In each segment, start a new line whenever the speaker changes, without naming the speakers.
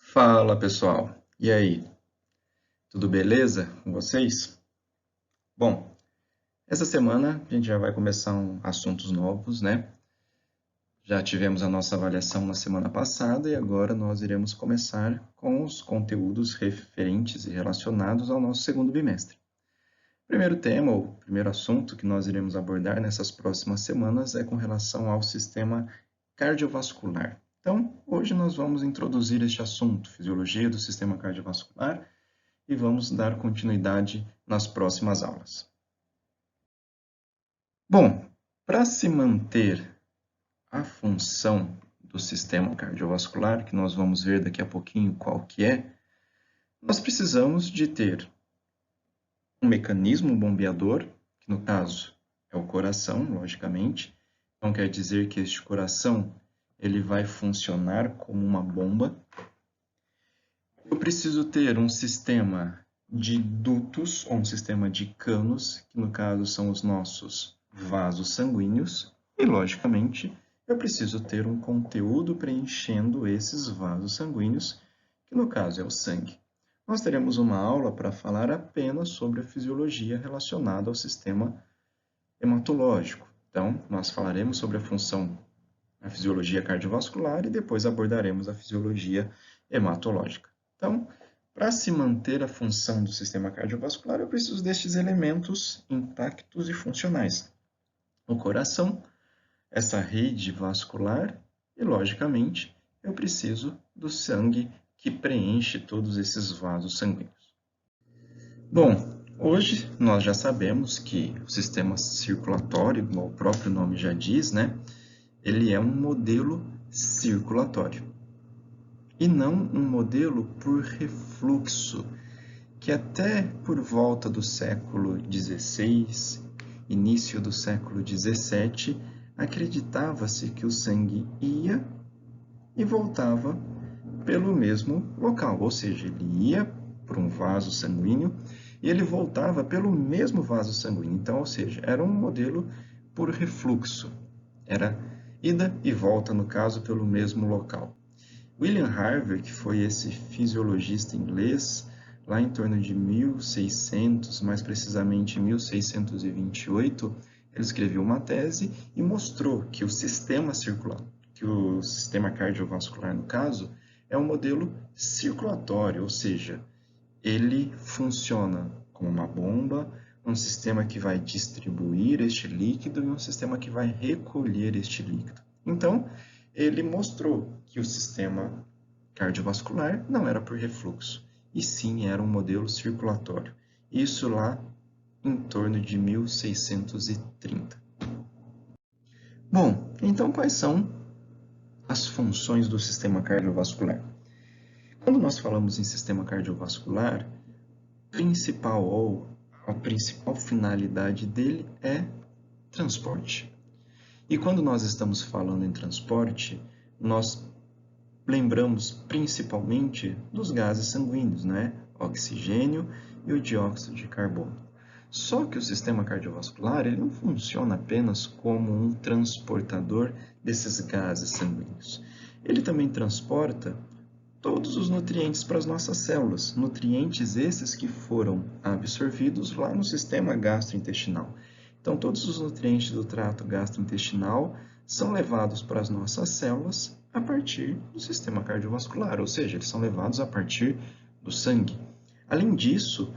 Fala pessoal, e aí? Tudo beleza com vocês? Bom, essa semana a gente já vai começar assuntos novos, né? Já tivemos a nossa avaliação na semana passada e agora nós iremos começar com os conteúdos referentes e relacionados ao nosso segundo bimestre. O primeiro tema, ou primeiro assunto que nós iremos abordar nessas próximas semanas é com relação ao sistema cardiovascular. Então, hoje nós vamos introduzir este assunto, fisiologia do sistema cardiovascular, e vamos dar continuidade nas próximas aulas. Bom, para se manter a função do sistema cardiovascular, que nós vamos ver daqui a pouquinho qual que é, nós precisamos de ter um mecanismo bombeador, que no caso é o coração, logicamente. Então quer dizer que este coração ele vai funcionar como uma bomba. Eu preciso ter um sistema de dutos, ou um sistema de canos, que no caso são os nossos vasos sanguíneos, e logicamente eu preciso ter um conteúdo preenchendo esses vasos sanguíneos, que no caso é o sangue. Nós teremos uma aula para falar apenas sobre a fisiologia relacionada ao sistema hematológico. Então, nós falaremos sobre a função, a fisiologia cardiovascular e depois abordaremos a fisiologia hematológica. Então, para se manter a função do sistema cardiovascular, eu preciso destes elementos intactos e funcionais. O coração, essa rede vascular e, logicamente, eu preciso do sangue que preenche todos esses vasos sanguíneos. Bom, hoje nós já sabemos que o sistema circulatório, como o próprio nome já diz, né, ele é um modelo circulatório e não um modelo por refluxo, que até por volta do século XVI, início do século XVII, acreditava-se que o sangue ia e voltava pelo mesmo local, ou seja, ele ia para um vaso sanguíneo e ele voltava pelo mesmo vaso sanguíneo. Então, ou seja, era um modelo por refluxo, era ida e volta, no caso, pelo mesmo local. William Harvey, que foi esse fisiologista inglês, lá em torno de 1600, mais precisamente 1628, ele escreveu uma tese e mostrou que o sistema circular, que o sistema cardiovascular, no caso, é um modelo circulatório, ou seja, ele funciona como uma bomba, um sistema que vai distribuir este líquido e um sistema que vai recolher este líquido. Então, ele mostrou que o sistema cardiovascular não era por refluxo, e sim era um modelo circulatório. Isso lá em torno de 1630. Bom, então quais são as funções do sistema cardiovascular? Quando nós falamos em sistema cardiovascular, a principal finalidade dele é transporte. E quando nós estamos falando em transporte, nós lembramos principalmente dos gases sanguíneos, né? O oxigênio e o dióxido de carbono. Só que o sistema cardiovascular ele não funciona apenas como um transportador desses gases sanguíneos. Ele também transporta todos os nutrientes para as nossas células, nutrientes esses que foram absorvidos lá no sistema gastrointestinal. Então, todos os nutrientes do trato gastrointestinal são levados para as nossas células a partir do sistema cardiovascular, ou seja, eles são levados a partir do sangue. Além disso,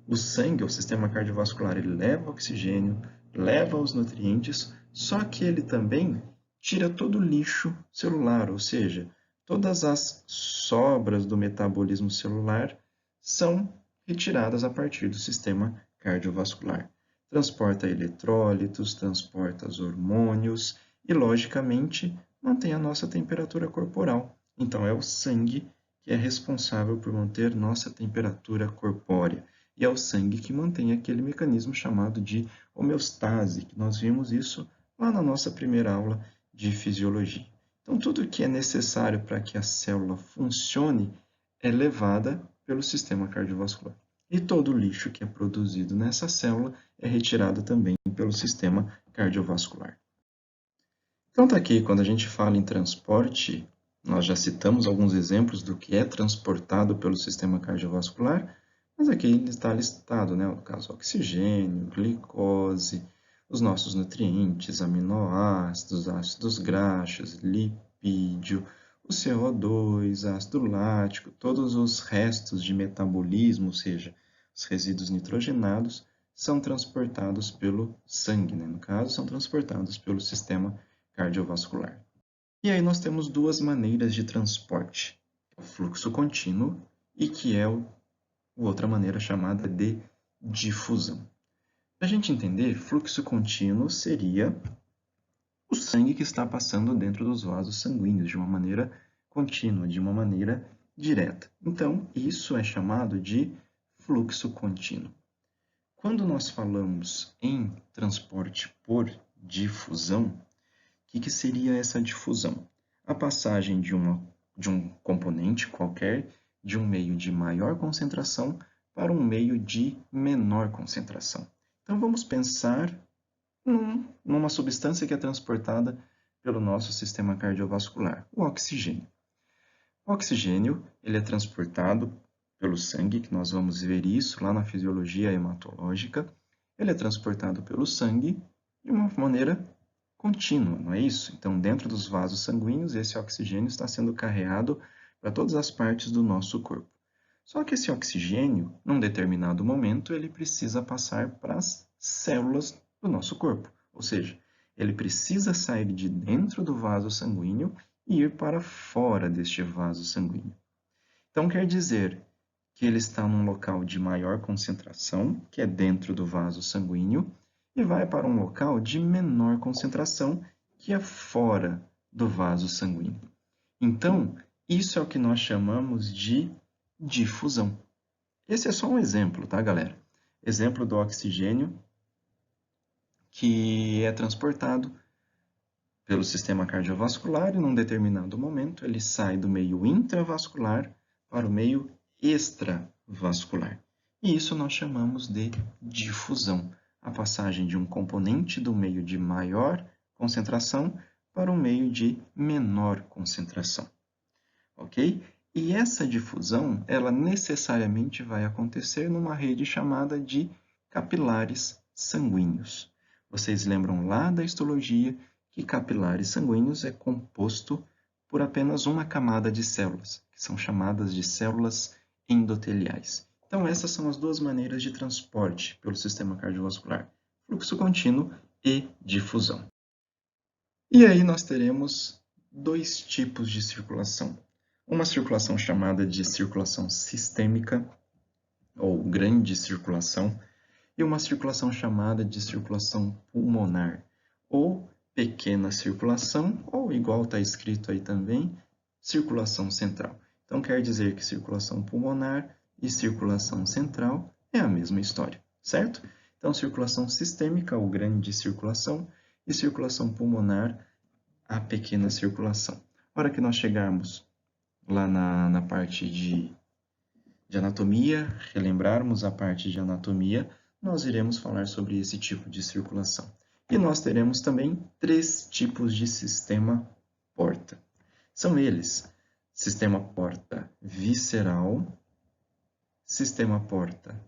o sangue, o sistema cardiovascular, ele leva oxigênio, leva os nutrientes, só que ele também tira todo o lixo celular, ou seja, todas as sobras do metabolismo celular são retiradas a partir do sistema cardiovascular. Transporta eletrólitos, transporta os hormônios e, logicamente, mantém a nossa temperatura corporal. Então, é o sangue que é responsável por manter nossa temperatura corpórea. E é o sangue que mantém aquele mecanismo chamado de homeostase, que nós vimos isso lá na nossa primeira aula de fisiologia. Então, tudo que é necessário para que a célula funcione é levada pelo sistema cardiovascular. E todo o lixo que é produzido nessa célula é retirado também pelo sistema cardiovascular. Então, tá aqui, quando a gente fala em transporte Nós já citamos alguns exemplos do que é transportado pelo sistema cardiovascular, mas aqui está listado, né? No caso, oxigênio, glicose, os nossos nutrientes, aminoácidos, ácidos graxos, lipídio, o CO2, ácido lático, todos os restos de metabolismo, ou seja, os resíduos nitrogenados, são transportados pelo sangue, né? No caso, são transportados pelo sistema cardiovascular. E aí nós temos duas maneiras de transporte, o fluxo contínuo e que é outra maneira chamada de difusão. Para a gente entender, fluxo contínuo seria o sangue que está passando dentro dos vasos sanguíneos de uma maneira contínua, de uma maneira direta. Então, isso é chamado de fluxo contínuo. Quando nós falamos em transporte por difusão, o que seria essa difusão? A passagem de um componente qualquer de um meio de maior concentração para um meio de menor concentração. Então, vamos pensar numa substância que é transportada pelo nosso sistema cardiovascular, o oxigênio. O oxigênio ele é transportado pelo sangue, que nós vamos ver isso lá na fisiologia hematológica. Ele é transportado pelo sangue de uma maneira contínua, não é isso? Então, dentro dos vasos sanguíneos, esse oxigênio está sendo carreado para todas as partes do nosso corpo. Só que esse oxigênio, num determinado momento, ele precisa passar para as células do nosso corpo. Ou seja, ele precisa sair de dentro do vaso sanguíneo e ir para fora deste vaso sanguíneo. Então, quer dizer que ele está num local de maior concentração, que é dentro do vaso sanguíneo, e vai para um local de menor concentração, que é fora do vaso sanguíneo. Então, isso é o que nós chamamos de difusão. Esse é só um exemplo, tá, galera? Exemplo do oxigênio que é transportado pelo sistema cardiovascular e, num determinado momento, ele sai do meio intravascular para o meio extravascular. E isso nós chamamos de difusão, a passagem de um componente do meio de maior concentração para um meio de menor concentração. Ok? E essa difusão, ela necessariamente vai acontecer numa rede chamada de capilares sanguíneos. Vocês lembram lá da histologia que capilares sanguíneos é composto por apenas uma camada de células, que são chamadas de células endoteliais. Então, essas são as duas maneiras de transporte pelo sistema cardiovascular: fluxo contínuo e difusão. E aí nós teremos dois tipos de circulação. Uma circulação chamada de circulação sistêmica, ou grande circulação, e uma circulação chamada de circulação pulmonar, ou pequena circulação, ou igual está escrito aí também, circulação central. Então, quer dizer que circulação pulmonar e circulação central é a mesma história, certo? Então, circulação sistêmica, ou grande circulação, e circulação pulmonar, a pequena circulação. Na hora que nós chegarmos lá na parte de anatomia, relembrarmos a parte de anatomia, nós iremos falar sobre esse tipo de circulação. E nós teremos também 3 tipos de sistema porta. São eles: sistema porta visceral, sistema porta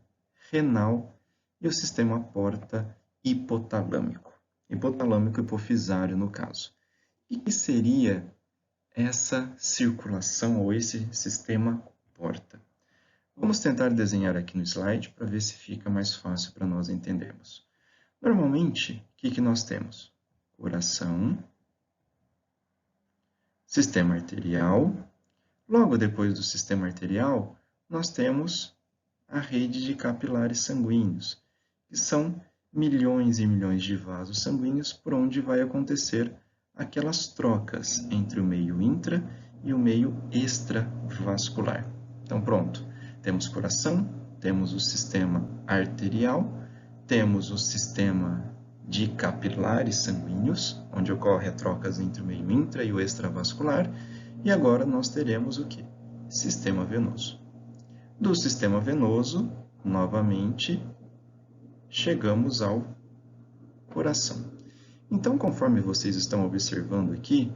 renal e o sistema porta hipotalâmico. Hipotalâmico hipofisário, no caso. E que seria essa circulação ou esse sistema porta? Vamos tentar desenhar aqui no slide para ver se fica mais fácil para nós entendermos. Normalmente, o que nós temos? Coração, sistema arterial. Logo depois do sistema arterial, nós temos a rede de capilares sanguíneos, que são milhões e milhões de vasos sanguíneos por onde vai acontecer aquelas trocas entre o meio intra e o meio extravascular. Então, pronto. Temos coração, temos o sistema arterial, temos o sistema de capilares sanguíneos, onde ocorrem as trocas entre o meio intra e o extravascular, e agora nós teremos o quê? Sistema venoso. Do sistema venoso, novamente, chegamos ao coração. Então, conforme vocês estão observando aqui,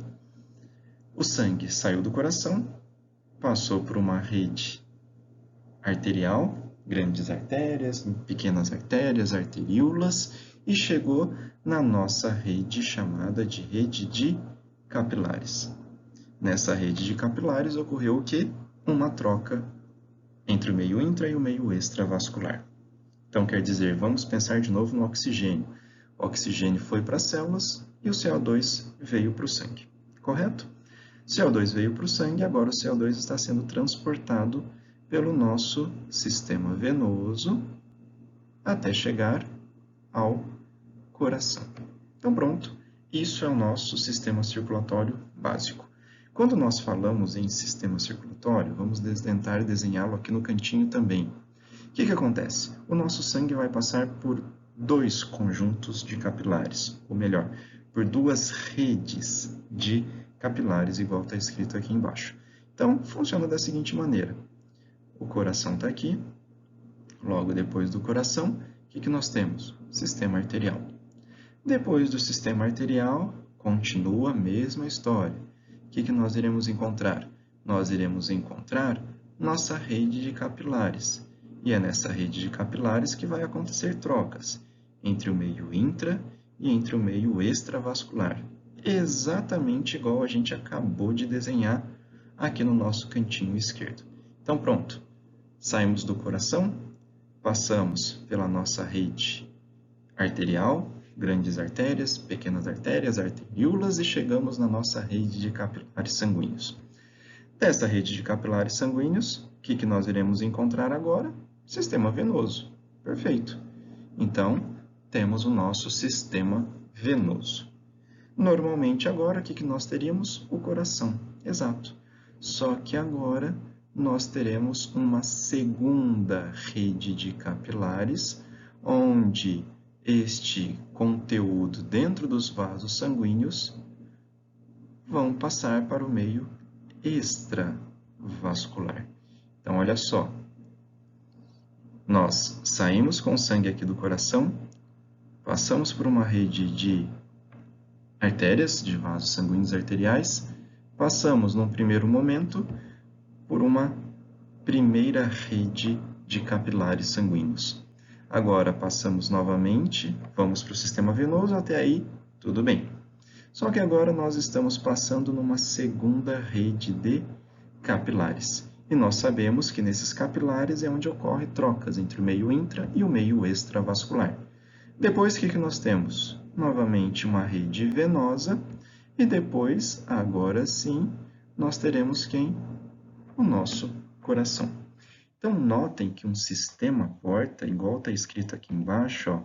O sangue saiu do coração, passou por uma rede arterial, grandes artérias, pequenas artérias, arteríolas, e chegou na nossa rede chamada de rede de capilares. Nessa rede de capilares ocorreu o quê? Uma troca entre o meio intra e o meio extravascular. Então, quer dizer, vamos pensar de novo no oxigênio. O oxigênio foi para as células e o CO2 veio para o sangue, correto? O CO2 veio para o sangue, agora o CO2 está sendo transportado pelo nosso sistema venoso até chegar ao coração. Então, pronto, isso é o nosso sistema circulatório básico. Quando nós falamos em sistema circulatório, vamos tentar desenhá-lo aqui no cantinho também. O que acontece? O nosso sangue vai passar por dois conjuntos de capilares, ou melhor, por duas redes de capilares, igual está escrito aqui embaixo. Então, funciona da seguinte maneira. O coração está aqui, logo depois do coração, o que nós temos? Sistema arterial. Depois do sistema arterial, continua a mesma história. O que nós iremos encontrar? Nós iremos encontrar nossa rede de capilares. E é nessa rede de capilares que vai acontecer trocas entre o meio intra e entre o meio extravascular. Exatamente igual a gente acabou de desenhar aqui no nosso cantinho esquerdo. Então, pronto. Saímos do coração, passamos pela nossa rede arterial, grandes artérias, pequenas artérias, arteríolas e chegamos na nossa rede de capilares sanguíneos. Desta rede de capilares sanguíneos, o que nós iremos encontrar agora? Sistema venoso. Perfeito. Então, temos o nosso sistema venoso. Normalmente agora, o que nós teríamos? O coração. Exato. Só que agora nós teremos uma segunda rede de capilares, onde este conteúdo dentro dos vasos sanguíneos vão passar para o meio extravascular. Então, olha só. Nós saímos com o sangue aqui do coração, passamos por uma rede de artérias, de vasos sanguíneos arteriais, passamos, num primeiro momento, por uma primeira rede de capilares sanguíneos. Agora, passamos novamente, vamos para o sistema venoso, até aí, tudo bem. Só que agora nós estamos passando numa segunda rede de capilares. E nós sabemos que nesses capilares é onde ocorrem trocas entre o meio intra e o meio extravascular. Depois, o que nós temos? Novamente uma rede venosa e depois, agora sim, nós teremos quem? O nosso coração. Então, notem que um sistema porta, igual está escrito aqui embaixo, ó,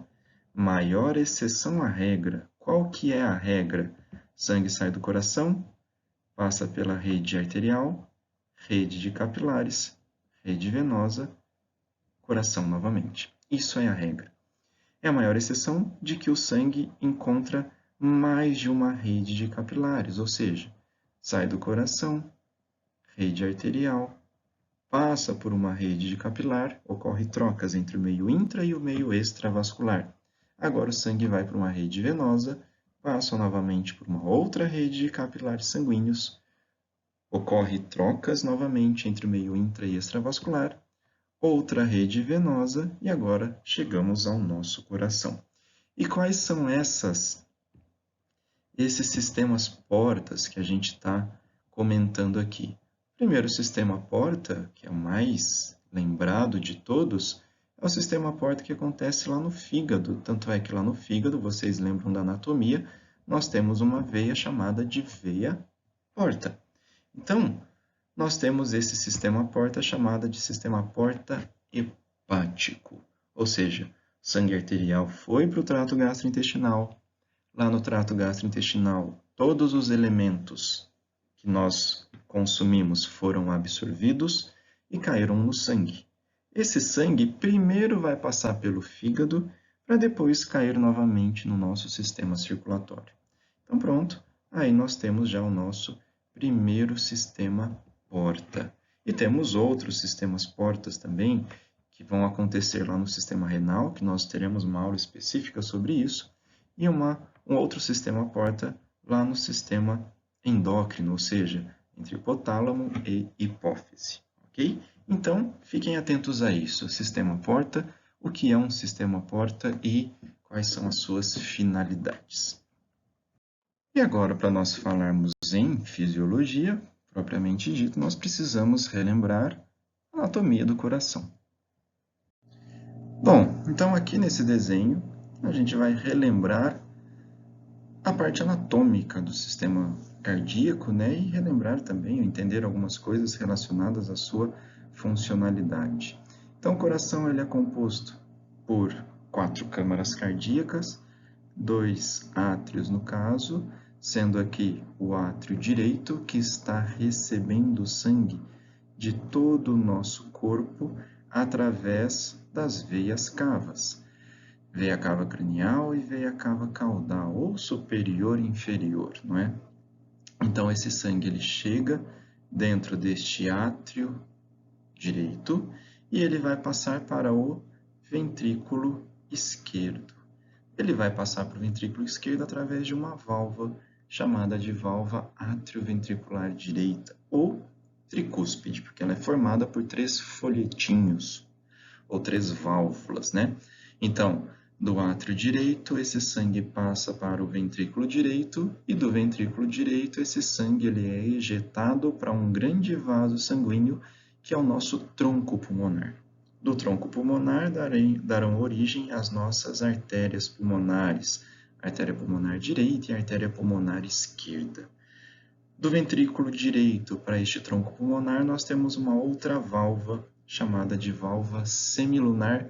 maior exceção à regra. Qual que é a regra? Sangue sai do coração, passa pela rede arterial, rede de capilares, rede venosa, coração novamente. Isso é a regra. É a maior exceção de que o sangue encontra mais de uma rede de capilares, ou seja, sai do coração, rede arterial, passa por uma rede de capilar, ocorre trocas entre o meio intra e o meio extravascular. Agora o sangue vai para uma rede venosa, passa novamente por uma outra rede de capilares sanguíneos, ocorre trocas novamente entre o meio intra e extravascular, outra rede venosa e agora chegamos ao nosso coração. E quais são esses sistemas portas que a gente está comentando aqui? Primeiro, o sistema porta, que é o mais lembrado de todos, é o sistema porta que acontece lá no fígado. Tanto é que lá no fígado, vocês lembram da anatomia, nós temos uma veia chamada de veia porta. Então, nós temos esse sistema porta chamado de sistema porta hepático. Ou seja, o sangue arterial foi para o trato gastrointestinal. Lá no trato gastrointestinal, todos os elementos que nós consumimos foram absorvidos e caíram no sangue. Esse sangue primeiro vai passar pelo fígado para depois cair novamente no nosso sistema circulatório. Então pronto, aí nós temos já o nosso primeiro sistema porta. E temos outros sistemas portas também, que vão acontecer lá no sistema renal, que nós teremos uma aula específica sobre isso, e um outro sistema porta lá no sistema endócrino, ou seja, entre hipotálamo e hipófise, ok? Então, fiquem atentos a isso. Sistema porta, o que é um sistema porta e quais são as suas finalidades. E agora, para nós falarmos em fisiologia, propriamente dito, nós precisamos relembrar a anatomia do coração. Bom, então aqui nesse desenho, a gente vai relembrar a parte anatômica do sistema cardíaco, né? E relembrar também, entender algumas coisas relacionadas à sua funcionalidade. Então, o coração ele é composto por 4 câmaras cardíacas, 2 átrios no caso, sendo aqui o átrio direito, que está recebendo sangue de todo o nosso corpo através das veias cavas. Veia cava cranial e veia cava caudal, ou superior e inferior, não é? Então, esse sangue ele chega dentro deste átrio direito e ele vai passar para o ventrículo esquerdo. Ele vai passar para o ventrículo esquerdo através de uma válvula chamada de válvula atrioventricular direita, ou tricúspide, porque ela é formada por 3 folhetinhos, ou 3 válvulas, né? Então, do átrio direito, esse sangue passa para o ventrículo direito, e do ventrículo direito, esse sangue ele é ejetado para um grande vaso sanguíneo, que é o nosso tronco pulmonar. Do tronco pulmonar darão origem às nossas artérias pulmonares, a artéria pulmonar direita e a artéria pulmonar esquerda. Do ventrículo direito para este tronco pulmonar, nós temos uma outra válvula chamada de válvula semilunar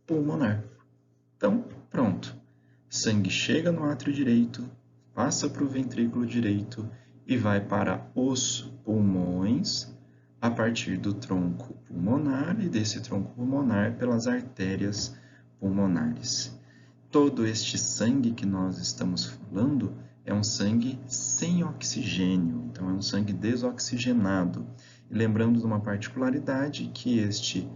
pulmonar. Então, pronto. Sangue chega no átrio direito, passa para o ventrículo direito e vai para os pulmões a partir do tronco pulmonar e desse tronco pulmonar pelas artérias pulmonares. Todo este sangue que nós estamos falando é um sangue sem oxigênio, então é um sangue desoxigenado. E lembrando de uma particularidade que este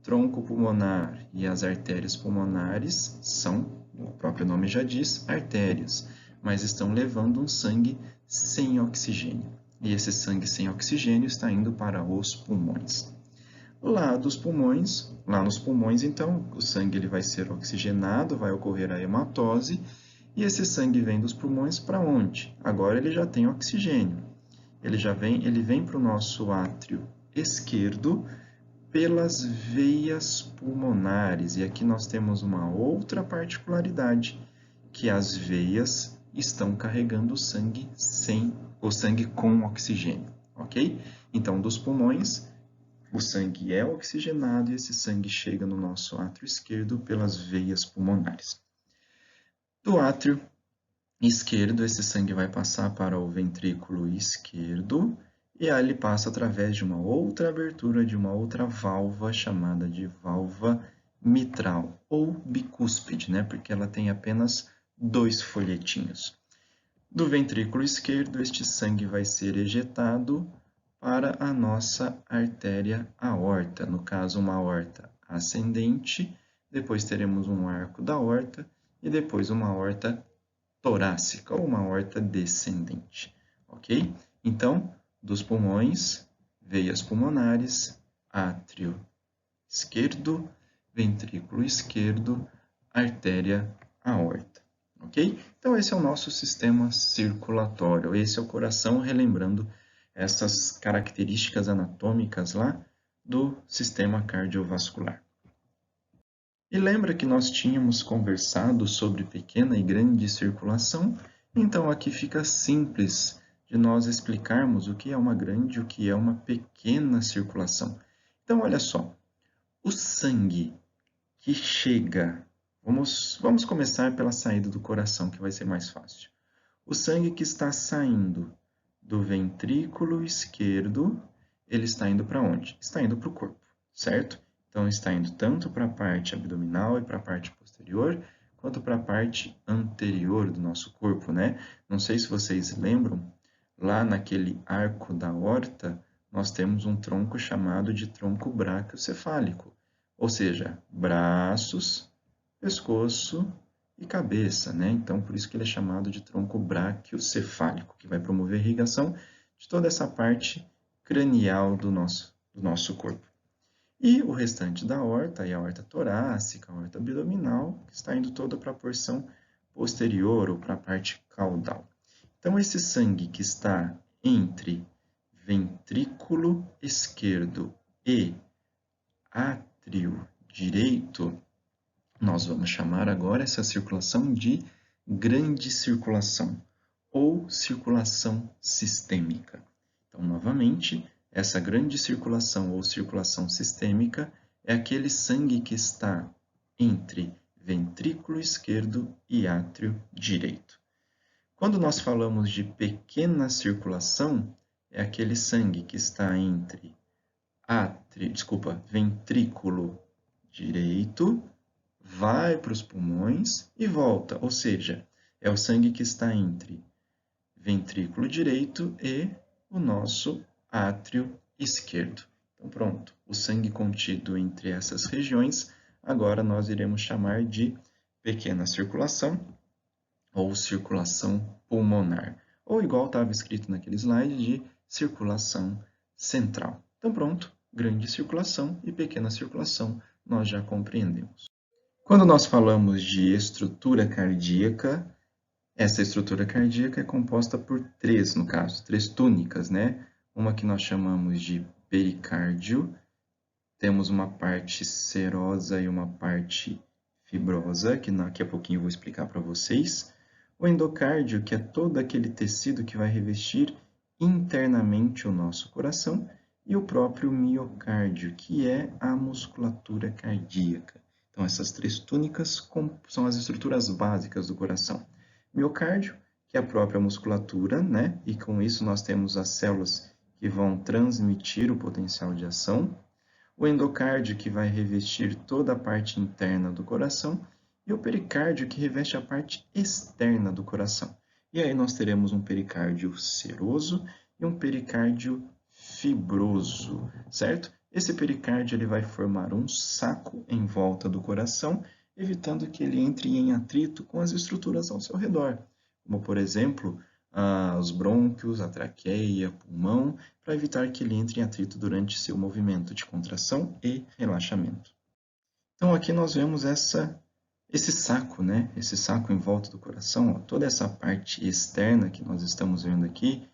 tronco pulmonar e as artérias pulmonares são, o próprio nome já diz, artérias, mas estão levando um sangue sem oxigênio. E esse sangue sem oxigênio está indo para os pulmões. Lá nos pulmões, então, o sangue ele vai ser oxigenado, vai ocorrer a hematose, e esse sangue vem dos pulmões para onde? Agora ele já tem oxigênio. Ele vem para o nosso átrio esquerdo pelas veias pulmonares. E aqui nós temos uma outra particularidade, que as veias estão carregando o sangue com oxigênio, ok? Então, dos pulmões, o sangue é oxigenado e esse sangue chega no nosso átrio esquerdo pelas veias pulmonares. Do átrio esquerdo, esse sangue vai passar para o ventrículo esquerdo e aí ele passa através de uma outra abertura, de uma outra válvula chamada de válvula mitral ou bicúspide, né? Porque ela tem apenas 2 folhetinhos. Do ventrículo esquerdo, este sangue vai ser ejetado para a nossa artéria aorta, no caso uma aorta ascendente, depois teremos um arco da aorta e depois uma aorta torácica ou uma aorta descendente, ok? Então, dos pulmões, veias pulmonares, átrio esquerdo, ventrículo esquerdo, artéria aorta, ok? Então, esse é o nosso sistema circulatório, esse é o coração, relembrando essas características anatômicas lá do sistema cardiovascular. E lembra que nós tínhamos conversado sobre pequena e grande circulação? Então aqui fica simples de nós explicarmos o que é uma grande e o que é uma pequena circulação. Então olha só, o sangue que chega, vamos começar pela saída do coração, que vai ser mais fácil. O sangue que está saindo do ventrículo esquerdo, ele está indo para onde? Está indo para o corpo, certo? Então, está indo tanto para a parte abdominal e para a parte posterior, quanto para a parte anterior do nosso corpo, né? Não sei se vocês lembram, lá naquele arco da aorta, nós temos um tronco chamado de tronco braquiocefálico, ou seja, braços, pescoço e cabeça, né? Então, por isso que ele é chamado de tronco braquiocefálico, que vai promover a irrigação de toda essa parte cranial do nosso corpo. E o restante da aorta, a aorta torácica, a aorta abdominal, que está indo toda para a porção posterior ou para a parte caudal. Então, esse sangue que está entre ventrículo esquerdo e átrio direito, nós vamos chamar agora essa circulação de grande circulação ou circulação sistêmica. Então, novamente, essa grande circulação ou circulação sistêmica é aquele sangue que está entre ventrículo esquerdo e átrio direito. Quando nós falamos de pequena circulação, é aquele sangue que está entre ventrículo direito, vai para os pulmões e volta, ou seja, é o sangue que está entre ventrículo direito e o nosso átrio esquerdo. Então, pronto, o sangue contido entre essas regiões, agora nós iremos chamar de pequena circulação ou circulação pulmonar, ou igual estava escrito naquele slide, de circulação central. Então, pronto, grande circulação e pequena circulação, nós já compreendemos. Quando nós falamos de estrutura cardíaca, essa estrutura cardíaca é composta por três, no caso, três túnicas, né? Uma que nós chamamos de pericárdio, temos uma parte serosa e uma parte fibrosa, que daqui a pouquinho eu vou explicar para vocês. O endocárdio, que é todo aquele tecido que vai revestir internamente o nosso coração, e o próprio miocárdio, que é a musculatura cardíaca. Então, essas três túnicas são as estruturas básicas do coração. Miocárdio, que é a própria musculatura, né? E com isso nós temos as células que vão transmitir o potencial de ação. O endocárdio, que vai revestir toda a parte interna do coração. E o pericárdio, que reveste a parte externa do coração. E aí nós teremos um pericárdio seroso e um pericárdio fibroso, certo? Esse pericárdio ele vai formar um saco em volta do coração, evitando que ele entre em atrito com as estruturas ao seu redor, como, por exemplo, os brônquios, a traqueia, pulmão, para evitar que ele entre em atrito durante seu movimento de contração e relaxamento. Então, aqui nós vemos esse saco, né? Esse saco em volta do coração, ó, toda essa parte externa que nós estamos vendo aqui,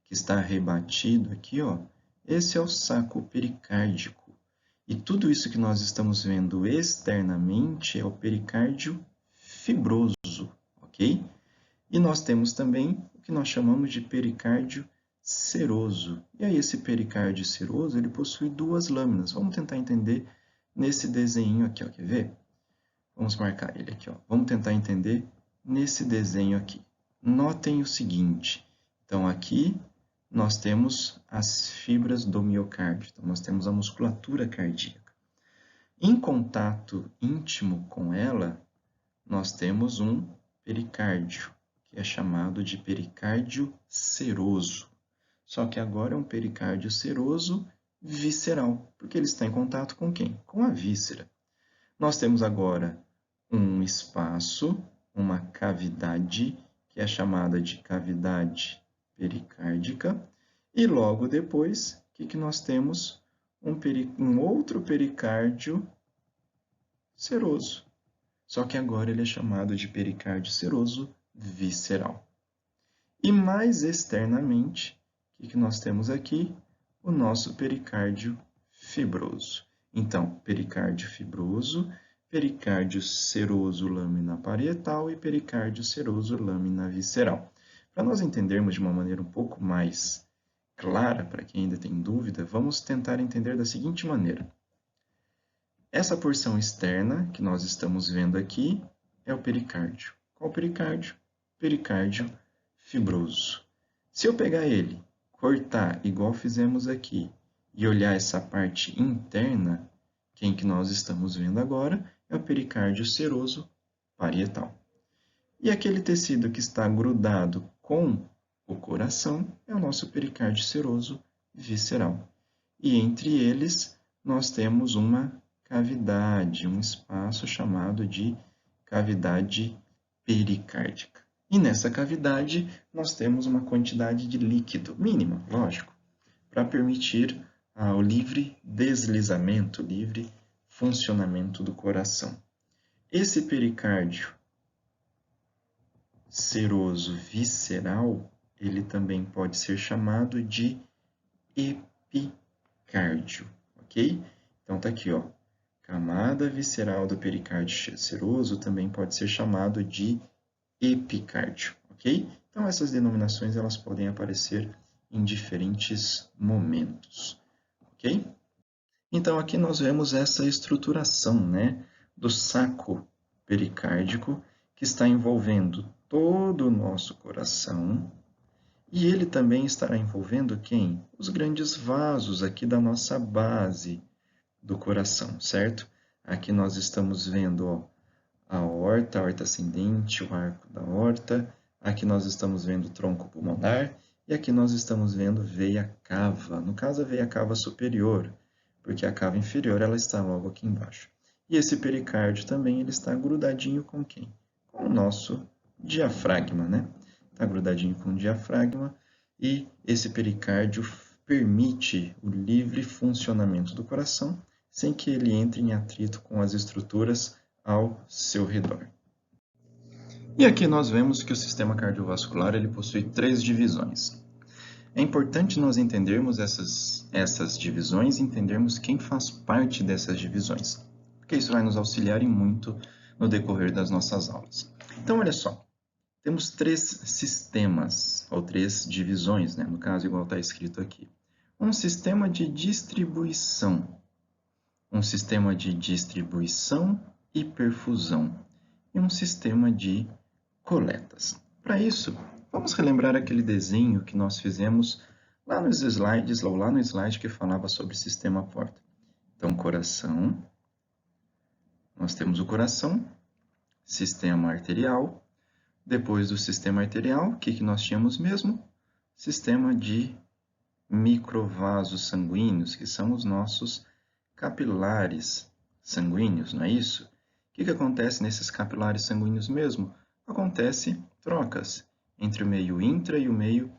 que está rebatido aqui, ó, esse é o saco pericárdico. E tudo isso que nós estamos vendo externamente é o pericárdio fibroso, ok? E nós temos também o que nós chamamos de pericárdio seroso. E aí esse pericárdio seroso, ele possui duas lâminas. Vamos tentar entender nesse desenho aqui, ó, quer ver? Vamos marcar ele aqui, ó. Vamos tentar entender nesse desenho aqui. Notem o seguinte. Então, aqui nós temos as fibras do miocárdio. Então, nós temos a musculatura cardíaca. Em contato íntimo com ela, nós temos um pericárdio, que é chamado de pericárdio seroso. Só que agora é um pericárdio seroso visceral, porque ele está em contato com quem? Com a víscera. Nós temos agora um espaço, uma cavidade, que é chamada de cavidade pericárdica, e logo depois, o que nós temos? Um outro pericárdio seroso. Só que agora ele é chamado de pericárdio seroso visceral. E mais externamente, o que nós temos aqui? O nosso pericárdio fibroso. Então, pericárdio fibroso, pericárdio seroso lâmina parietal e pericárdio seroso lâmina visceral. Para nós entendermos de uma maneira um pouco mais clara, para quem ainda tem dúvida, vamos tentar entender da seguinte maneira. Essa porção externa que nós estamos vendo aqui é o pericárdio. Qual pericárdio? Pericárdio fibroso. Se eu pegar ele, cortar igual fizemos aqui e olhar essa parte interna, quem que nós estamos vendo agora é o pericárdio seroso parietal. E aquele tecido que está grudado com o coração é o nosso pericárdio seroso visceral. E entre eles nós temos uma cavidade, um espaço chamado de cavidade pericárdica. E nessa cavidade, nós temos uma quantidade de líquido mínima, lógico, para permitir o livre deslizamento, livre funcionamento do coração. Esse pericárdio seroso visceral, ele também pode ser chamado de epicárdio, ok? Então tá aqui, ó. Camada visceral do pericárdio seroso também pode ser chamado de epicárdio, ok? Então essas denominações elas podem aparecer em diferentes momentos, ok? Então aqui nós vemos essa estruturação, né, do saco pericárdico que está envolvendo todo o nosso coração e ele também estará envolvendo quem? Os grandes vasos aqui da nossa base do coração, certo? Aqui nós estamos vendo, ó, a aorta ascendente, o arco da aorta. Aqui nós estamos vendo o tronco pulmonar e aqui nós estamos vendo veia cava. No caso, a veia cava superior, porque a cava inferior ela está logo aqui embaixo. E esse pericárdio também ele está grudadinho com quem? Com o nosso diafragma, né? Está grudadinho com o diafragma e esse pericárdio permite o livre funcionamento do coração sem que ele entre em atrito com as estruturas ao seu redor. E aqui nós vemos que o sistema cardiovascular ele possui 3 divisões. É importante nós entendermos essas divisões e entendermos quem faz parte dessas divisões, porque isso vai nos auxiliar em muito no decorrer das nossas aulas. Então, olha só, temos 3 sistemas, ou 3 divisões, né? No caso, igual está escrito aqui. Um sistema de distribuição, um sistema de distribuição e perfusão, e um sistema de coletas. Para isso, vamos relembrar aquele desenho que nós fizemos lá nos slides, ou lá no slide que falava sobre sistema porta. Então, coração, nós temos o coração, sistema arterial, depois do sistema arterial, o que nós tínhamos mesmo? Sistema de microvasos sanguíneos, que são os nossos capilares sanguíneos, não é isso? O que acontece nesses capilares sanguíneos mesmo? Acontece trocas entre o meio intra e o meio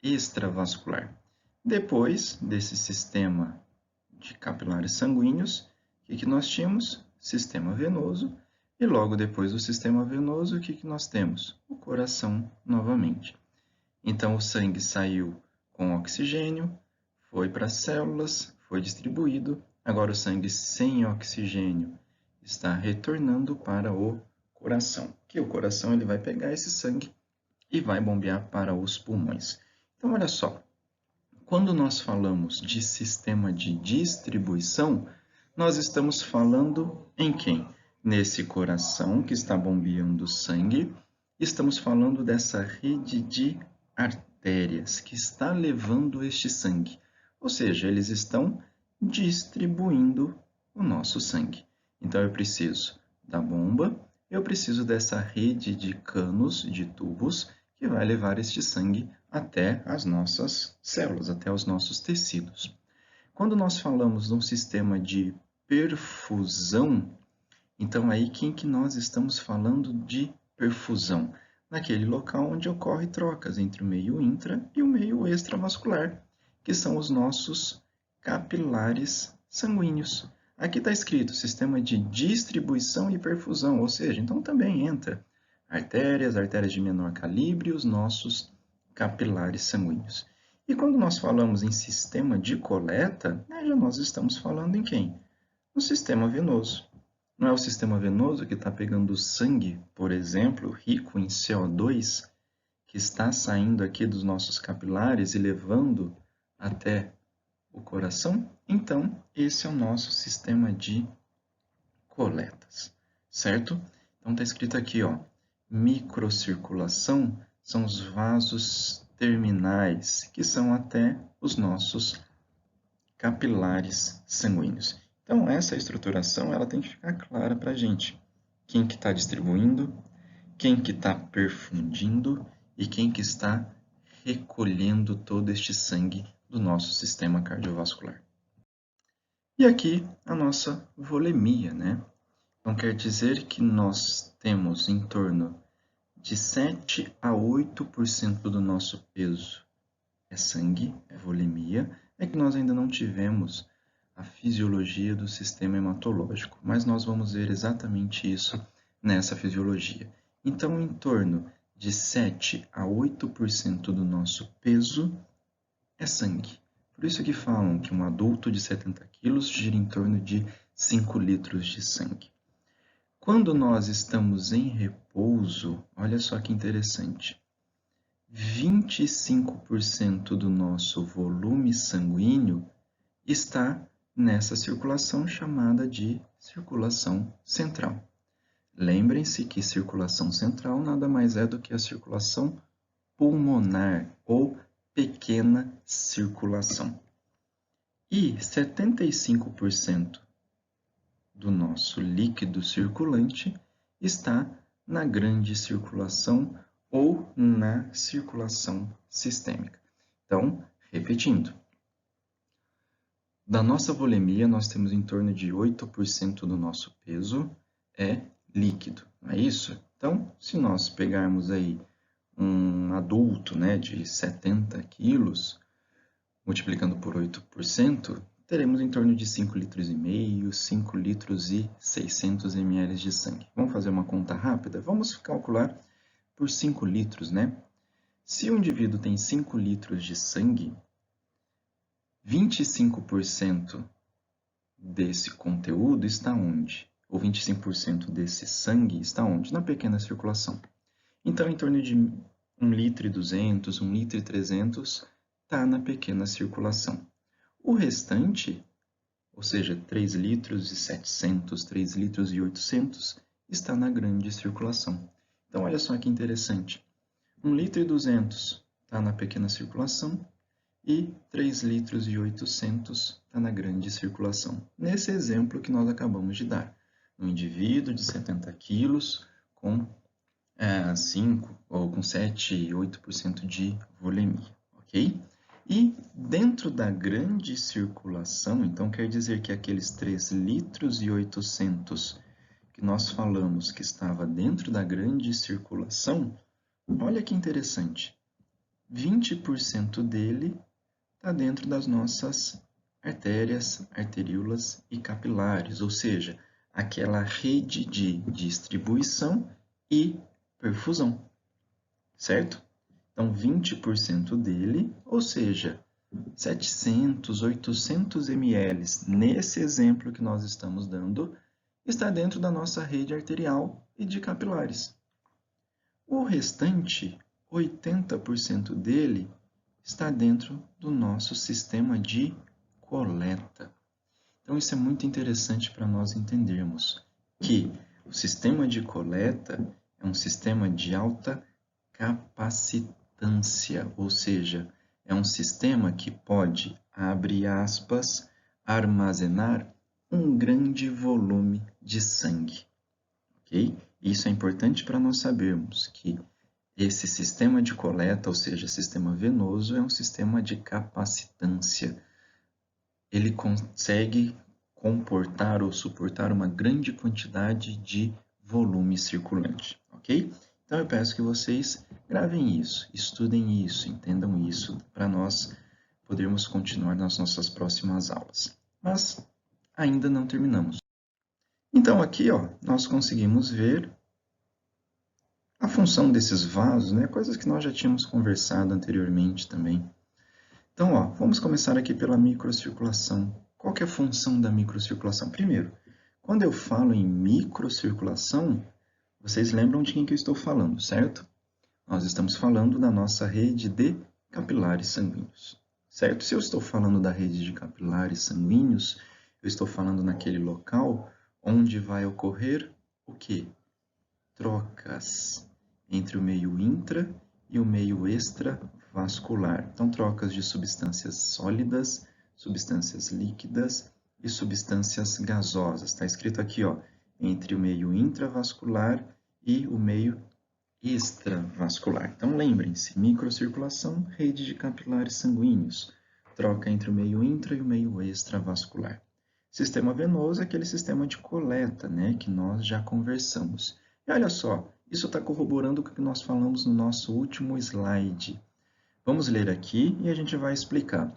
extravascular. Depois desse sistema de capilares sanguíneos, o que nós tínhamos? Sistema venoso. E logo depois do sistema venoso, o que nós temos? O coração novamente. Então, o sangue saiu com oxigênio, foi para as células, foi distribuído. Agora, o sangue sem oxigênio está retornando para o coração. Que o coração ele vai pegar esse sangue e vai bombear para os pulmões. Então, olha só. Quando nós falamos de sistema de distribuição, nós estamos falando em quem? Nesse coração que está bombeando sangue, estamos falando dessa rede de artérias que está levando este sangue. Ou seja, eles estão distribuindo o nosso sangue. Então, eu preciso da bomba, eu preciso dessa rede de canos, de tubos, que vai levar este sangue até as nossas células, até os nossos tecidos. Quando nós falamos de um sistema de perfusão, então aí quem que nós estamos falando de perfusão? Naquele local onde ocorre trocas entre o meio intra e o meio extravascular, que são os nossos capilares sanguíneos. Aqui está escrito sistema de distribuição e perfusão, ou seja, então também entra artérias de menor calibre e os nossos capilares sanguíneos. E quando nós falamos em sistema de coleta, já nós estamos falando em quem? No sistema venoso. Não é o sistema venoso que está pegando sangue, por exemplo, rico em CO2, que está saindo aqui dos nossos capilares e levando até o coração? Então, esse é o nosso sistema de coletas, certo? Então, está escrito aqui, ó, microcirculação são os vasos terminais, que são até os nossos capilares sanguíneos. Então, essa estruturação ela tem que ficar clara para a gente. Quem que está distribuindo, quem que está perfundindo e quem que está recolhendo todo este sangue do nosso sistema cardiovascular. E aqui a nossa volemia, né? Então, quer dizer que nós temos em torno de 7 a 8% do nosso peso é sangue, é volemia, é que nós ainda não tivemos a fisiologia do sistema hematológico, mas nós vamos ver exatamente isso nessa fisiologia. Então, em torno de 7 a 8% do nosso peso é sangue. Por isso que falam que um adulto de 70 quilos gira em torno de 5 litros de sangue. Quando nós estamos em repouso, olha só que interessante, 25% do nosso volume sanguíneo está nessa circulação chamada de circulação central. Lembrem-se que circulação central nada mais é do que a circulação pulmonar ou pequena circulação. E 75% do nosso líquido circulante está na grande circulação ou na circulação sistêmica. Então, repetindo, da nossa volemia, nós temos em torno de 8% do nosso peso é líquido, não é isso? Então, se nós pegarmos aí um adulto, né, de 70 quilos, multiplicando por 8%, teremos em torno de 5 litros e meio, 5 litros e 600 ml de sangue. Vamos fazer uma conta rápida? Vamos calcular por 5 litros, né? Se um indivíduo tem 5 litros de sangue, 25% desse conteúdo está onde? Ou 25% desse sangue está onde? Na pequena circulação. Então, em torno de 1 litro e 200, 1 litro e 300 está na pequena circulação. O restante, ou seja, 3 litros e 700, 3 litros e 800, está na grande circulação. Então, olha só que interessante. 1 litro e 200 está na pequena circulação e 3 litros e 800 está na grande circulação. Nesse exemplo que nós acabamos de dar. Um indivíduo de 70 quilos com 5 ou com 7 e 8% de volemia, ok? E dentro da grande circulação, então quer dizer que aqueles 3 litros e 800 que nós falamos que estava dentro da grande circulação, olha que interessante, 20% dele está dentro das nossas artérias, arteríolas e capilares, ou seja, aquela rede de distribuição e perfusão, certo? Então, 20% dele, ou seja, 700, 800 ml, nesse exemplo que nós estamos dando, está dentro da nossa rede arterial e de capilares. O restante, 80% dele, está dentro do nosso sistema de coleta. Então, isso é muito interessante para nós entendermos que o sistema de coleta é um sistema de alta capacitância, ou seja, é um sistema que pode, abre aspas, armazenar um grande volume de sangue. Ok? Isso é importante para nós sabermos que esse sistema de coleta, ou seja, sistema venoso, é um sistema de capacitância. Ele consegue comportar ou suportar uma grande quantidade de volume circulante, ok? Então eu peço que vocês gravem isso, estudem isso, entendam isso, para nós podermos continuar nas nossas próximas aulas. Mas ainda não terminamos. Então aqui, ó, nós conseguimos ver a função desses vasos, né? Coisas que nós já tínhamos conversado anteriormente também. Então, ó, vamos começar aqui pela microcirculação. Qual que é a função da microcirculação? Primeiro, quando eu falo em microcirculação, vocês lembram de quem que eu estou falando, certo? Nós estamos falando da nossa rede de capilares sanguíneos, certo? Se eu estou falando da rede de capilares sanguíneos, eu estou falando naquele local onde vai ocorrer o quê? Trocas entre o meio intra e o meio extravascular. Então, trocas de substâncias sólidas, substâncias líquidas e substâncias gasosas. Está escrito aqui, ó, entre o meio intravascular e o meio extravascular. Então, lembrem-se, microcirculação, rede de capilares sanguíneos, troca entre o meio intra e o meio extravascular. Sistema venoso é aquele sistema de coleta, né, que nós já conversamos. E olha só, Isso está corroborando com o que nós falamos no nosso último slide. Vamos ler aqui e a gente vai explicar.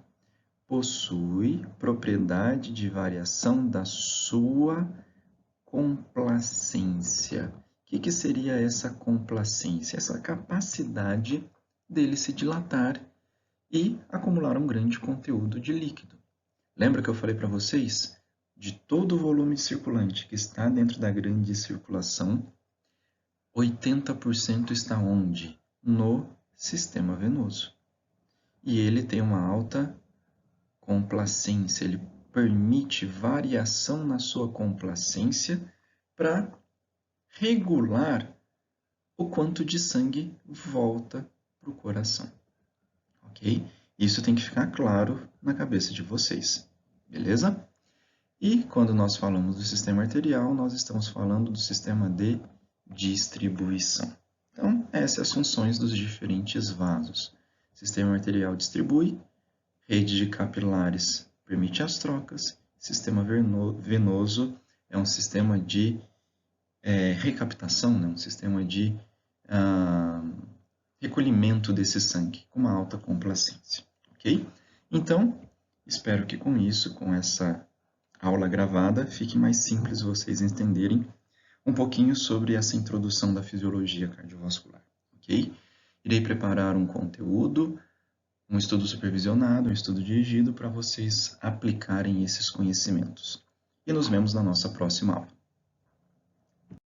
Possui propriedade de variação da sua complacência. O que seria essa complacência? Essa capacidade dele se dilatar e acumular um grande conteúdo de líquido. Lembra que eu falei para vocês? De todo o volume circulante que está dentro da grande circulação, 80% está onde? No sistema venoso. E ele tem uma alta complacência, ele permite variação na sua complacência para regular o quanto de sangue volta para o coração. Ok? Isso tem que ficar claro na cabeça de vocês. Beleza? E quando nós falamos do sistema arterial, nós estamos falando do sistema de distribuição. Então, essas são as funções dos diferentes vasos. Sistema arterial distribui, rede de capilares permite as trocas, sistema venoso é um sistema de recaptação, né? Um sistema de recolhimento desse sangue, com uma alta complacência. Ok? Então, espero que com isso, com essa aula gravada, fique mais simples vocês entenderem um pouquinho sobre essa introdução da fisiologia cardiovascular. Ok? Irei preparar um conteúdo, um estudo supervisionado, um estudo dirigido para vocês aplicarem esses conhecimentos. E nos vemos na nossa próxima aula.